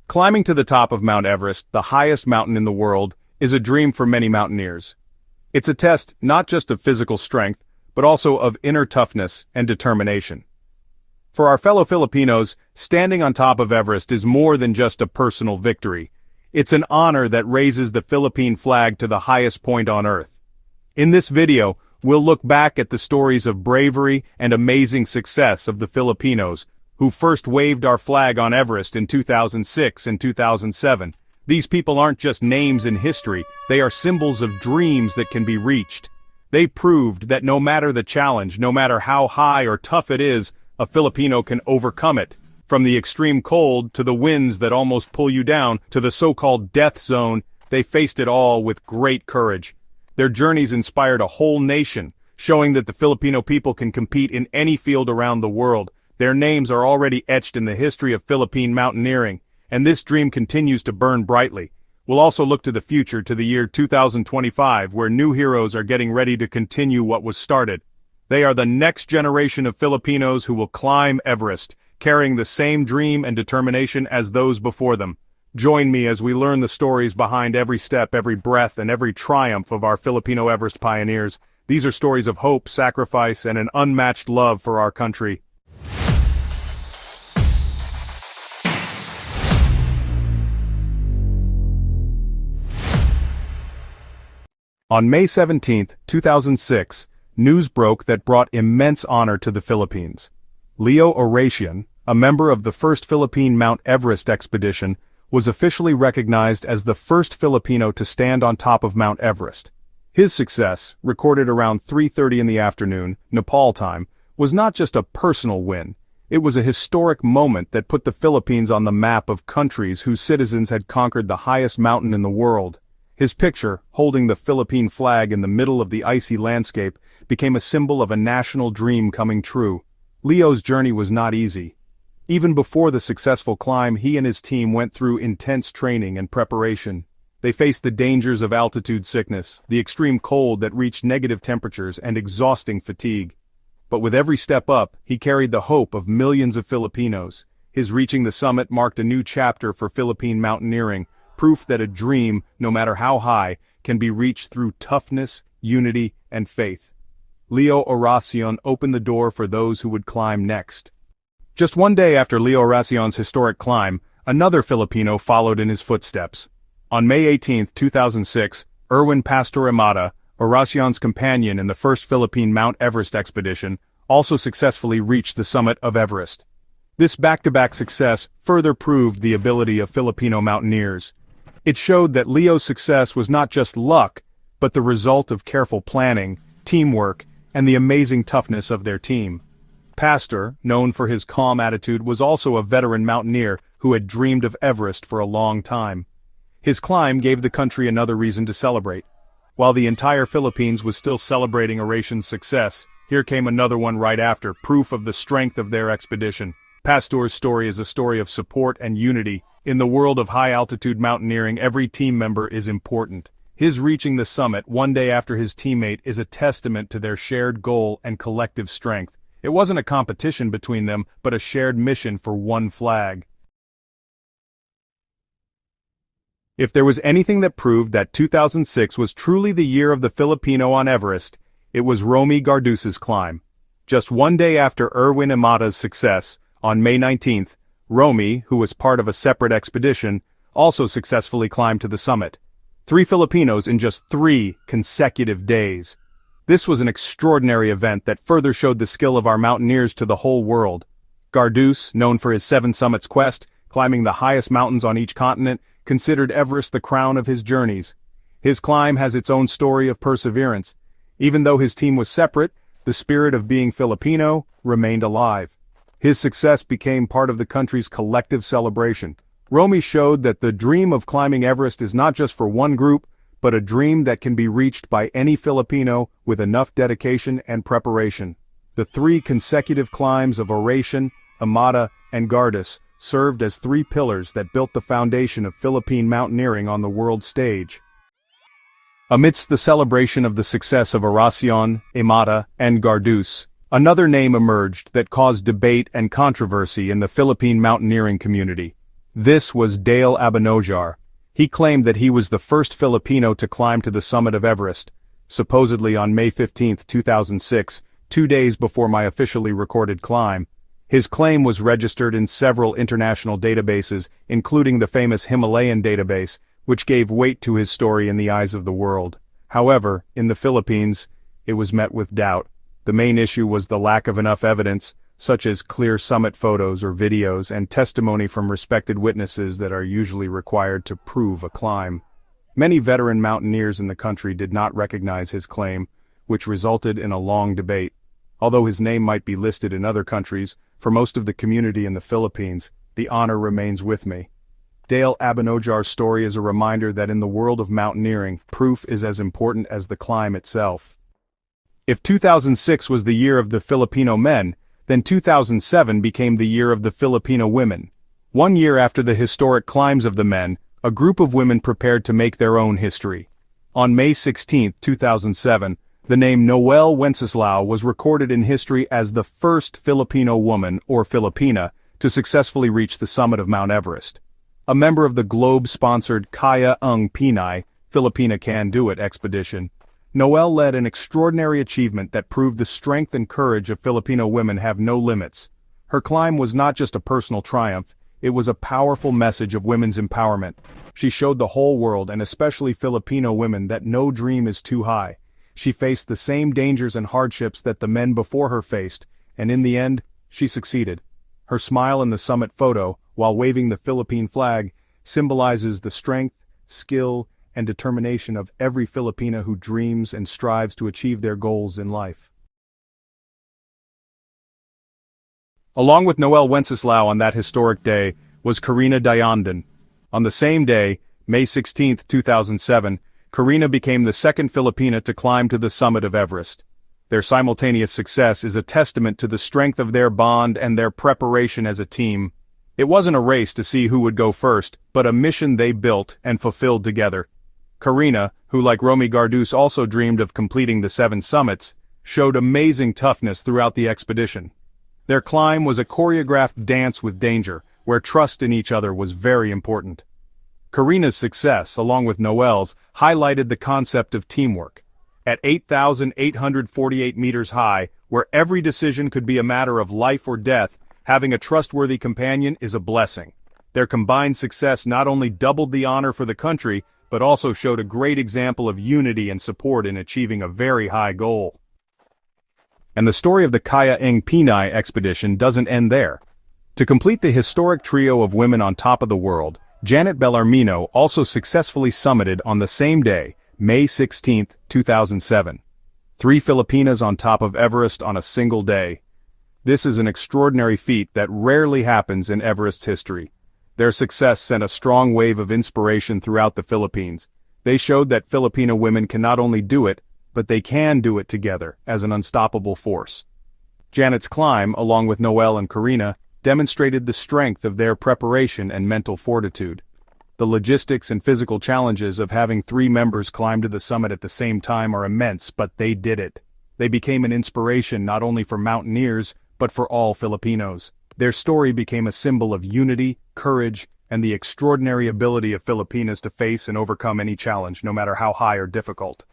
Climbing to the top of Mount Everest, the highest mountain in the world, is a dream for many mountaineers. It's a test not just of physical strength, but also of inner toughness and determination. For our fellow Filipinos, standing on top of Everest is more than just a personal victory. It's an honor that raises the Philippine flag to the highest point on Earth. In this video, we'll look back at the stories of bravery and amazing success of the Filipinos, who first waved our flag on Everest in 2006 and 2007. These people aren't just names in history, they are symbols of dreams that can be reached. They proved that no matter the challenge, no matter how high or tough it is, a Filipino can overcome it. From the extreme cold, to the winds that almost pull you down, to the so-called death zone, they faced it all with great courage. Their journeys inspired a whole nation, showing that the Filipino people can compete in any field around the world. Their names are already etched in the history of Philippine mountaineering, and this dream continues to burn brightly. We'll also look to the future, to the year 2025, where new heroes are getting ready to continue what was started. They are the next generation of Filipinos who will climb Everest, carrying the same dream and determination as those before them. Join me as we learn the stories behind every step, every breath, and every triumph of our Filipino Everest pioneers. These are stories of hope, sacrifice, and an unmatched love for our country. On May 17, 2006, news broke that brought immense honor to the Philippines. Leo Oracion, a member of the first Philippine Mount Everest expedition, was officially recognized as the first Filipino to stand on top of Mount Everest. His success, recorded around 3:30 in the afternoon, Nepal time, was not just a personal win. It was a historic moment that put the Philippines on the map of countries whose citizens had conquered the highest mountain in the world. His picture, holding the Philippine flag in the middle of the icy landscape, became a symbol of a national dream coming true. Leo's journey was not easy. Even before the successful climb, he and his team went through intense training and preparation. They faced the dangers of altitude sickness, the extreme cold that reached negative temperatures, and exhausting fatigue. But with every step up, he carried the hope of millions of Filipinos. His reaching the summit marked a new chapter for Philippine mountaineering, proof that a dream, no matter how high, can be reached through toughness, unity, and faith. Leo Oracion opened the door for those who would climb next. Just one day after Leo Oracion's historic climb, another Filipino followed in his footsteps. On May 18, 2006, Erwin Pastor Imada, Oracion's companion in the first Philippine Mount Everest expedition, also successfully reached the summit of Everest. This back-to-back success further proved the ability of Filipino mountaineers. It showed that Leo's success was not just luck, but the result of careful planning, teamwork, and the amazing toughness of their team. Pastor, known for his calm attitude, was also a veteran mountaineer who had dreamed of Everest for a long time. His climb gave the country another reason to celebrate. While the entire Philippines was still celebrating Oracion's success, here came another one right after, proof of the strength of their expedition. Pastor's story is a story of support and unity. In the world of high-altitude mountaineering, every team member is important. His reaching the summit one day after his teammate is a testament to their shared goal and collective strength. It wasn't a competition between them, but a shared mission for one flag. If there was anything that proved that 2006 was truly the year of the Filipino on Everest, it was Romy Garduce's climb. Just one day after Erwin Imada's success, on May 19th, Romy, who was part of a separate expedition, also successfully climbed to the summit. 3 Filipinos in just 3 consecutive days. This was an extraordinary event that further showed the skill of our mountaineers to the whole world. Garduce, known for his 7 summits quest, climbing the highest mountains on each continent, considered Everest the crown of his journeys. His climb has its own story of perseverance. Even though his team was separate, the spirit of being Filipino remained alive. His success became part of the country's collective celebration. Romy showed that the dream of climbing Everest is not just for one group, but a dream that can be reached by any Filipino with enough dedication and preparation. The 3 consecutive climbs of Oracion, Imada, and Garduce served as 3 pillars that built the foundation of Philippine mountaineering on the world stage. Amidst the celebration of the success of Oracion, Imada, and Garduce, another name emerged that caused debate and controversy in the Philippine mountaineering community: This was Dale Abanojar. He claimed that he was the first Filipino to climb to the summit of Everest, supposedly on May 15, 2006, 2 days before my officially recorded climb. His claim was registered in several international databases, including the famous Himalayan database, which gave weight to his story in the eyes of the world. However, in the Philippines, it was met with doubt. The main issue was the lack of enough evidence, such as clear summit photos or videos and testimony from respected witnesses that are usually required to prove a climb. Many veteran mountaineers in the country did not recognize his claim, which resulted in a long debate. Although his name might be listed in other countries, for most of the community in the Philippines, the honor remains with me. Dale Abanojar's story is a reminder that in the world of mountaineering, proof is as important as the climb itself. If 2006 was the year of the Filipino men, then 2007 became the year of the Filipino women. 1 year after the historic climbs of the men, a group of women prepared to make their own history. On May 16, 2007, the name Noel Wenceslao was recorded in history as the first Filipino woman, or Filipina, to successfully reach the summit of Mount Everest. A member of the Globe-sponsored Kaya Ang Pinay, Filipina Can Do It expedition, Noel led an extraordinary achievement that proved the strength and courage of Filipino women have no limits. Her climb was not just a personal triumph, it was a powerful message of women's empowerment. She showed the whole world, and especially Filipino women, that no dream is too high. She faced the same dangers and hardships that the men before her faced, and in the end, she succeeded. Her smile in the summit photo, while waving the Philippine flag, symbolizes the strength, skill, and determination of every Filipina who dreams and strives to achieve their goals in life. Along with Noel Wenceslao on that historic day was Karina Dayandan. On the same day, May 16, 2007, Karina became the second Filipina to climb to the summit of Everest. Their simultaneous success is a testament to the strength of their bond and their preparation as a team. It wasn't a race to see who would go first, but a mission they built and fulfilled together. Karina, who like Romy Garduce also dreamed of completing the 7 summits, showed amazing toughness throughout the expedition. Their climb was a choreographed dance with danger, where trust in each other was very important. Karina's success, along with Noel's, highlighted the concept of teamwork. At 8,848 meters high, where every decision could be a matter of life or death, having a trustworthy companion is a blessing. Their combined success not only doubled the honor for the country, but also showed a great example of unity and support in achieving a very high goal. And the story of the Kaya Ang Pinay expedition doesn't end there. To complete the historic trio of women on top of the world, Janet Bellarmino also successfully summited on the same day, May 16, 2007. 3 Filipinas on top of Everest on a single day. This is an extraordinary feat that rarely happens in Everest's history. Their success sent a strong wave of inspiration throughout the Philippines. They showed that Filipino women can not only do it, but they can do it together as an unstoppable force. Janet's climb, along with Noel and Karina, demonstrated the strength of their preparation and mental fortitude. The logistics and physical challenges of having 3 members climb to the summit at the same time are immense, but they did it. They became an inspiration not only for mountaineers, but for all Filipinos. Their story became a symbol of unity, courage, and the extraordinary ability of Filipinas to face and overcome any challenge, no matter how high or difficult.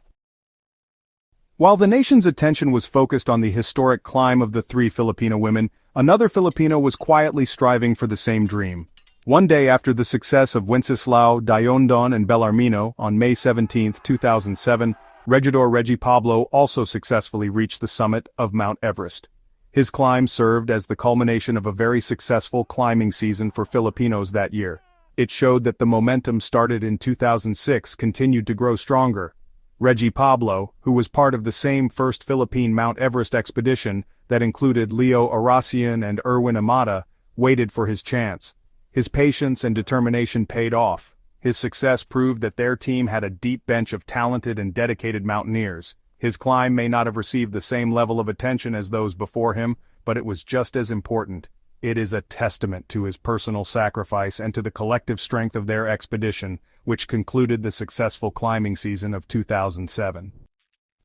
While the nation's attention was focused on the historic climb of the 3 Filipino women, another Filipino was quietly striving for the same dream. One day after the success of Wenceslao, Dayandan, and Bellarmino on May 17, 2007, Reggie Pablo also successfully reached the summit of Mount Everest. His climb served as the culmination of a very successful climbing season for Filipinos that year. It showed that the momentum started in 2006 continued to grow stronger. Reggie Pablo, who was part of the same first Philippine Mount Everest expedition that included Leo Oracion and Erwin Amata, waited for his chance. His patience and determination paid off. His success proved that their team had a deep bench of talented and dedicated mountaineers. His climb may not have received the same level of attention as those before him, but it was just as important. It is a testament to his personal sacrifice and to the collective strength of their expedition, which concluded the successful climbing season of 2007.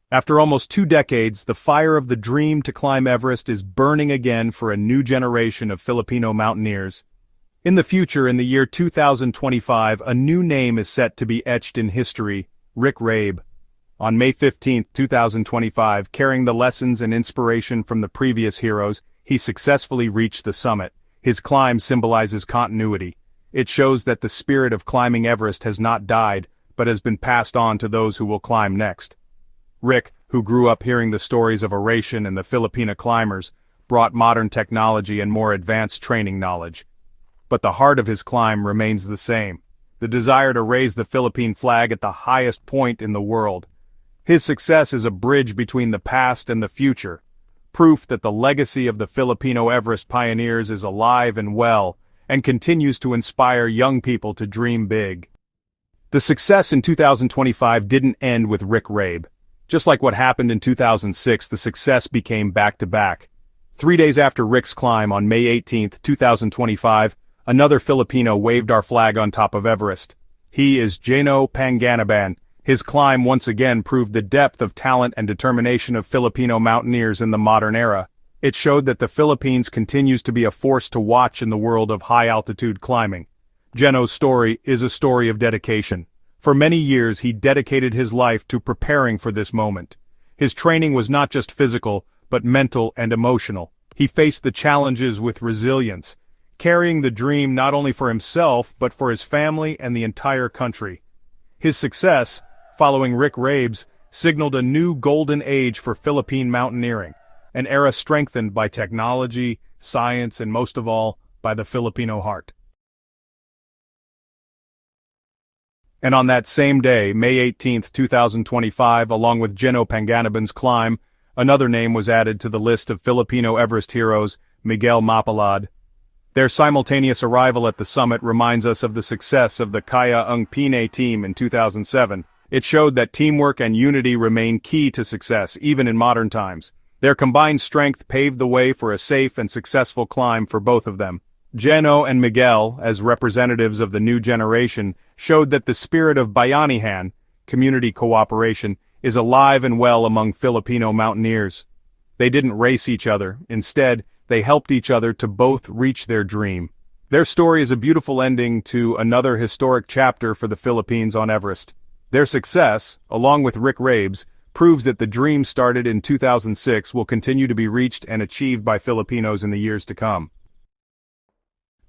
After almost 2 decades, the fire of the dream to climb Everest is burning again for a new generation of Filipino mountaineers. In the future, in the year 2025, a new name is set to be etched in history: Rick Rabe. On May 15, 2025, carrying the lessons and inspiration from the previous heroes, he successfully reached the summit. His climb symbolizes continuity. It shows that the spirit of climbing Everest has not died, but has been passed on to those who will climb next. Rick, who grew up hearing the stories of Oration and the Filipina climbers, brought modern technology and more advanced training knowledge. But the heart of his climb remains the same: the desire to raise the Philippine flag at the highest point in the world. His success is a bridge between the past and the future, proof that the legacy of the Filipino Everest pioneers is alive and well, and continues to inspire young people to dream big. The success in 2025 didn't end with Rick Rabe. Just like what happened in 2006, the success became back-to-back. 3 days after Rick's climb on May 18, 2025, another Filipino waved our flag on top of Everest. He is Geno Panganaban. His climb once again proved the depth of talent and determination of Filipino mountaineers in the modern era. It showed that the Philippines continues to be a force to watch in the world of high-altitude climbing. Geno's story is a story of dedication. For many years he dedicated his life to preparing for this moment. His training was not just physical, but mental and emotional. He faced the challenges with resilience, carrying the dream not only for himself but for his family and the entire country. His success, following Rick Rabe's, signaled a new golden age for Philippine mountaineering, an era strengthened by technology, science, and most of all, by the Filipino heart. And on that same day, May 18, 2025, along with Geno Panganaban's climb, another name was added to the list of Filipino Everest heroes: Miguel Mapalad. Their simultaneous arrival at the summit reminds us of the success of the Kaya Ang Pinay team in 2007. It showed that teamwork and unity remain key to success, even in modern times. Their combined strength paved the way for a safe and successful climb for both of them. Geno and Miguel, as representatives of the new generation, showed that the spirit of bayanihan, community cooperation, is alive and well among Filipino mountaineers. They didn't race each other. Instead, they helped each other to both reach their dream. Their story is a beautiful ending to another historic chapter for the Philippines on Everest. Their success, along with Rick Rabe's, proves that the dream started in 2006 will continue to be reached and achieved by Filipinos in the years to come.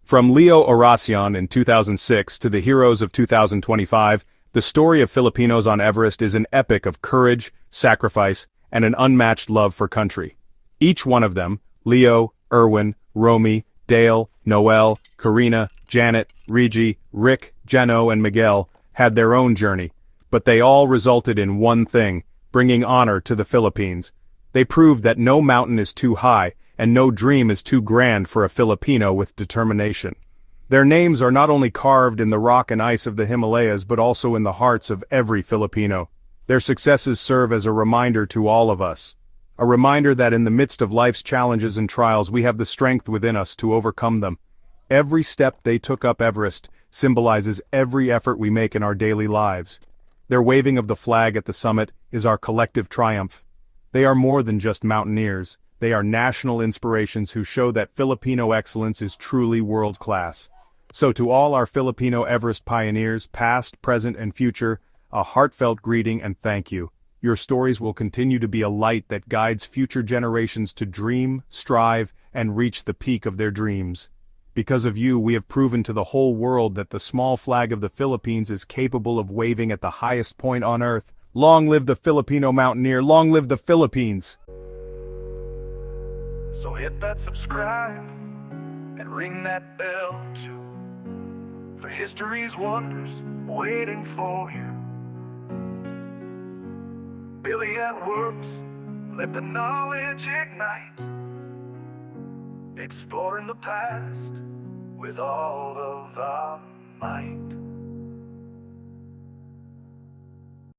From Leo Oracion in 2006 to the heroes of 2025, the story of Filipinos on Everest is an epic of courage, sacrifice, and an unmatched love for country. Each one of them, Leo, Erwin, Romy, Dale, Noel, Karina, Janet, Reggie, Rick, Geno, and Miguel, had their own journey, but they all resulted in one thing: bringing honor to the Philippines. They proved that no mountain is too high, and no dream is too grand for a Filipino with determination. Their names are not only carved in the rock and ice of the Himalayas but also in the hearts of every Filipino. Their successes serve as a reminder to all of us. A reminder that in the midst of life's challenges and trials we have the strength within us to overcome them. Every step they took up Everest symbolizes every effort we make in our daily lives. Their waving of the flag at the summit is our collective triumph. They are more than just mountaineers. They are national inspirations who show that Filipino excellence is truly world-class. So to all our Filipino Everest pioneers, past, present, and future, a heartfelt greeting and thank you. Your stories will continue to be a light that guides future generations to dream, strive, and reach the peak of their dreams. Because of you, we have proven to the whole world that the small flag of the Philippines is capable of waving at the highest point on earth. Long live the Filipino mountaineer, long live the Philippines! So hit that subscribe and ring that bell too, for history's wonders waiting for you. Billy at Works, let the knowledge ignite, exploring the past with all of our might.